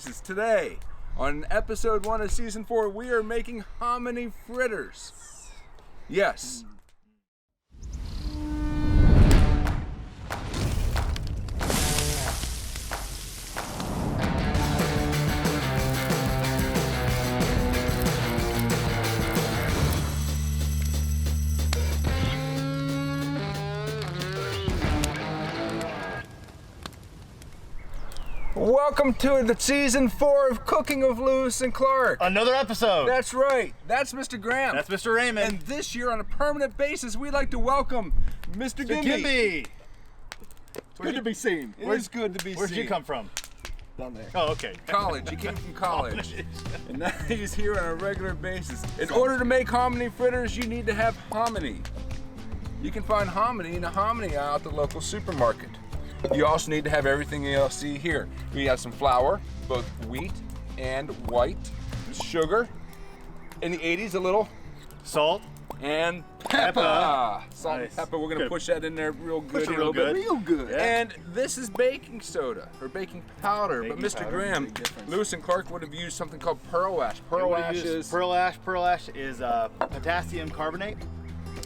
Today, on episode 1 of season 4, we are making hominy fritters. Yes. Welcome to the season 4 of Cooking with Lewis and Clark. Another episode. That's right. That's Mr. Graham. That's Mr. Raymond. And this year, on a permanent basis, we'd like to welcome Mr. Gimbi. Gimbi. It's good to be seen. It's good to be seen. Where'd you come from? Down there. Oh, okay. College. He came from college. And now he's here on a regular basis. In order to make hominy fritters, you need to have hominy. You can find hominy in a hominy aisle at the local supermarket. You also need to have everything you'll see here. We have some flour, both wheat and white, sugar, in the 80s a little Salt. and pepper. Salt Nice. and pepper, we're gonna Good. push that in there real good. Push it a little real bit. good. Real good. Yeah. And this is baking soda, or baking powder. Baking but Mr. powder, Graham, big difference. Lewis and Clark would have used something called pearl ash. Pearl ash is... Pearl ash. Pearl ash is potassium carbonate.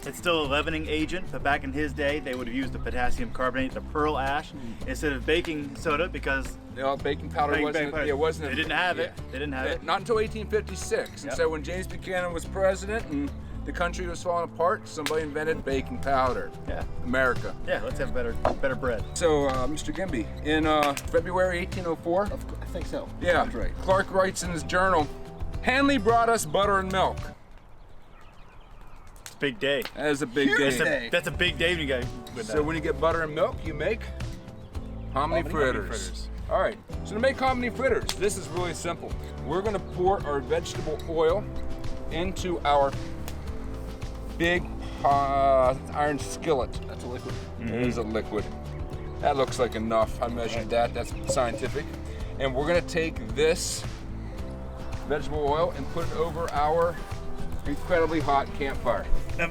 It's still a leavening agent, but back in his day, they would have used the potassium carbonate, the pearl ash, instead of baking soda because baking powder wasn't... powder. It wasn't... They didn't have it. They didn't have it. Not until 1856. And Yep. so when James Buchanan was president and the country was falling apart, somebody invented baking powder. Yeah. America. Yeah. Let's have better bread. So, Mr. Gimbi, in February 1804, I think so. yeah, Sounds right. Clark writes in his journal, Hanley brought us butter and milk. It's a big day. That is a big Huge day. day. That's a big day when you guys with that. So when you get butter and milk, you make hominy fritters. fritters. All right, so to make hominy fritters, this is really simple. We're gonna pour our vegetable oil into our big iron skillet. That's a liquid. It is a liquid. That looks like enough. I measured that. That's scientific. And we're gonna take this vegetable oil and put it over our incredibly hot campfire. Now,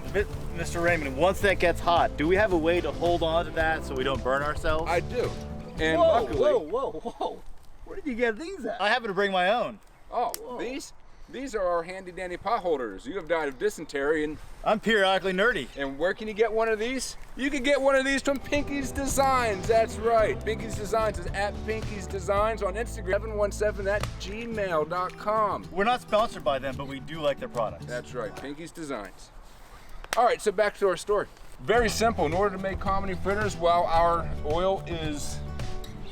Mr. Raymond, once that gets hot, do we have a way to hold on to that so we don't burn ourselves? I do. And Whoa, luckily, whoa. Where did you get these at? I happen to bring my own. oh, these are our handy dandy pot holders. You have died of dysentery, I'm periodically nerdy. and where can you get one of these? You can get one of these from Pinky's Designs. That's right. Pinky's Designs is at Pinky's Designs on Instagram, 717@gmail.com. We're not sponsored by them, but we do like their products. That's right, Pinky's Designs. All right, so back to our story. Very simple. In order to make hominy fritters while our oil is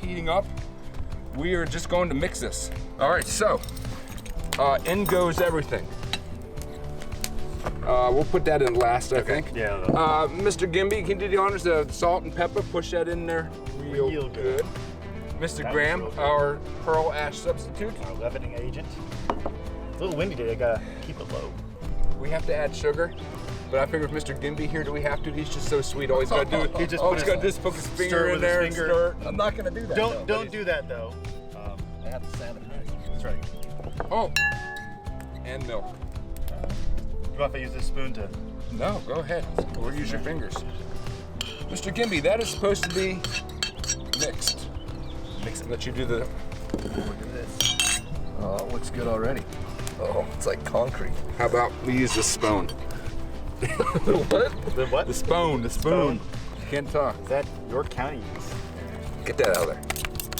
heating up, we are just going to mix this. All right, so in goes everything. We'll put that in last, I think. Yeah. Mr. Gimbi, can you do the honors of salt and pepper? Push that in there real good. Mr. That Graham, looks real our pearl ash substitute. Our leavening agent. It's a little windy today. I gotta keep it low. We have to add sugar, but I figure with Mr. Gimbi here, do we have to? He's just so sweet. All he's got to do He is just always put got to his- just poke his stir finger in with his there and finger. stir. I'm not gonna do that. Don't do that though. I have the sound of it. That's right. Oh, and milk. You want to use this spoon to? No, go ahead. Or use your fingers. Mr. Gimbi, that is supposed to be mixed. Mix it. Let you do the. Look at this. Oh, it looks good already. Oh, it's like concrete. How about we use the spoon? What? The what? The spoon. The spoon. Can't talk. Is that your county use? Get that out of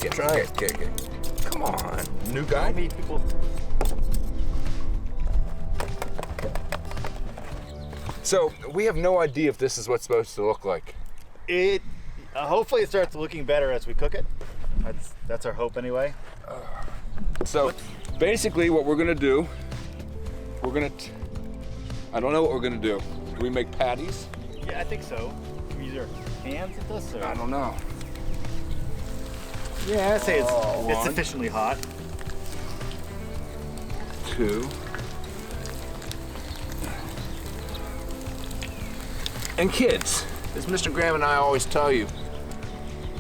there. Try it. Get. Come on, new How guy. many people? So we have no idea if this is what's supposed to look like. It. Hopefully, it starts looking better as we cook it. That's our hope anyway. So basically, what we're gonna do, I don't know what we're gonna do. Do we make patties? Yeah, I think so. Can we use our hands at this? Or? I don't know. Yeah, I'd say it's one. sufficiently hot. 2. And kids, as Mr. Graham and I always tell you,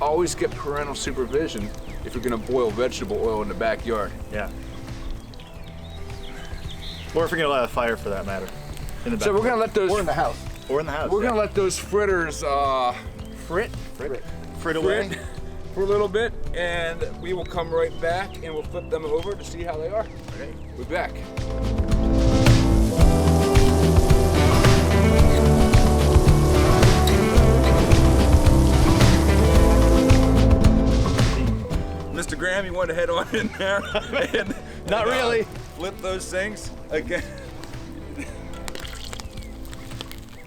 always get parental supervision if you're gonna boil vegetable oil in the backyard. Yeah. Or if you're gonna light a fire for that matter. In the back. So we're gonna let those. Or in the house. Or in the house. We're gonna let those fritters frit Frit away. for a little bit, and we will come right back and we'll flip them over to see how they are. Okay. We're back. Mr. Graham, you want to head on in there? And, Not really. Flip those things again.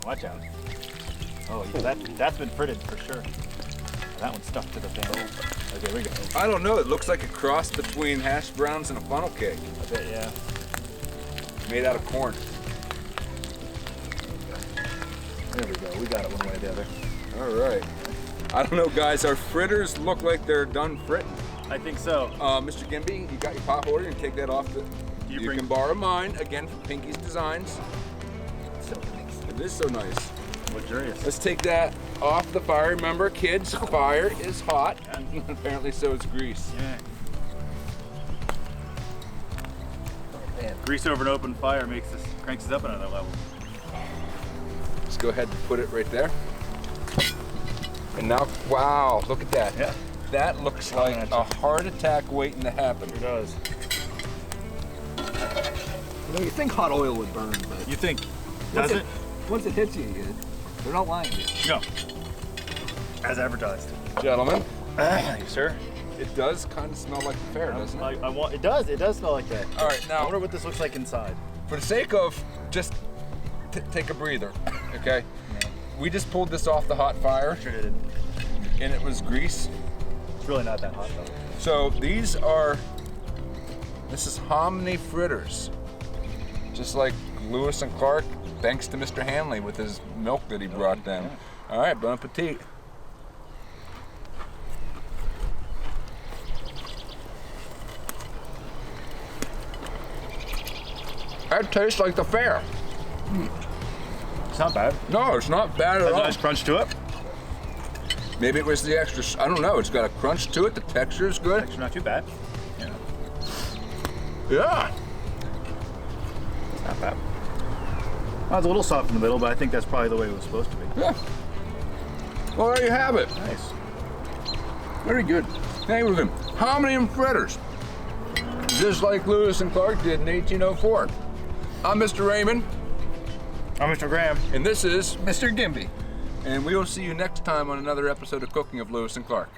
Watch out. Oh, yeah, that's been fritted for sure. That one's stuck to the pan. Okay, here we go. I don't know. It looks like a cross between hash browns and a funnel cake. I bet, yeah. Made out of corn. There we go. We got it one way or the other. All right. I don't know, guys. Our fritters look like they're done fritting. I think so. Mr. Gimbi, you got your pot holder. You can take that off. You can borrow mine again from Pinky's Designs. So nice. It is so nice. Luxurious. Let's take that off the fire. Remember, kids, fire is hot. And apparently, so is grease. Yeah. Oh, man. Grease over an open fire cranks us up another level. Let's go ahead and put it right there. And now, wow, look at that. Yeah. That looks like a heart attack waiting to happen. It does. You know, you think hot oil would burn, but You think? Does it? once it hits you, they're not lying to you. No. As advertised. Gentlemen, Thank you, sir. it does kind of smell like the fair, doesn't it? I want. It does. It does smell like that. All right, I now, wonder what this looks like inside. for the sake of just take a breather, okay? We just pulled this off the hot fire, Sure did. and it was grease. It's really not that hot though. So this is Hominy Fritters. Just like Lewis and Clark, thanks to Mr. Hanley with his milk that he brought them. All right, bon appetit. That tastes like the fair. It's not bad. No, it's not bad at Has a all. nice crunch to it. Maybe it was the extra, I don't know, it's got a crunch to it, the texture is good. Actually, not too bad. Yeah. Yeah. It's not bad. Well, it's a little soft in the middle, but I think that's probably the way it was supposed to be. Yeah. Well, there you have it. Nice. Very good. Hey, with him. Hominy Fritters. Just like Lewis and Clark did in 1804. I'm Mr. Raymond, I'm Mr. Graham. and this is, Mr. Gimbi. and we will see you next time on another episode of Cooking of Lewis and Clark.